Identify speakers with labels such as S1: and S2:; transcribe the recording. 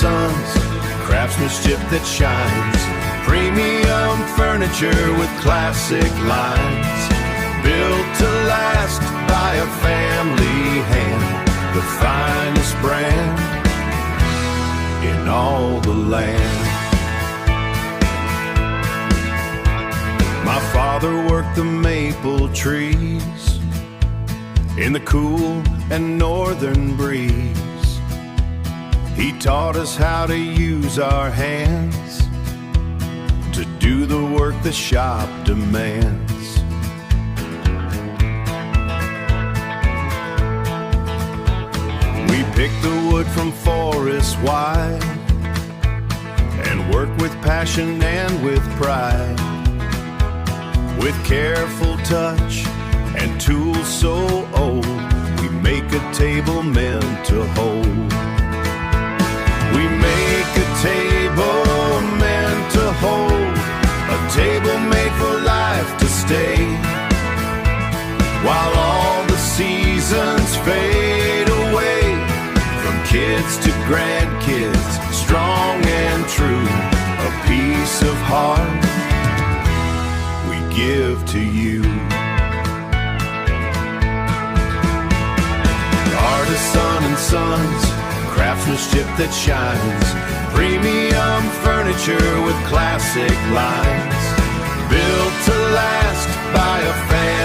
S1: Sons, craftsmanship that shines. Premium furniture with classic lines, built to last by a family hand. The finest brand in all the land. My father worked the maple trees in the cool and northern breeze. He taught us how to use our hands to do the work the shop demands. We pick the wood from forests wide and work with passion and with pride, with careful touch and tools so old. We make a table meant to hold. We make a table meant to hold, a table made for life to stay. While all the seasons fade away, from kids to grandkids, strong and true, a piece of heart we give to you. Artisan and Sons, craftsmanship that shines. Premium furniture with classic lines, built to last by a family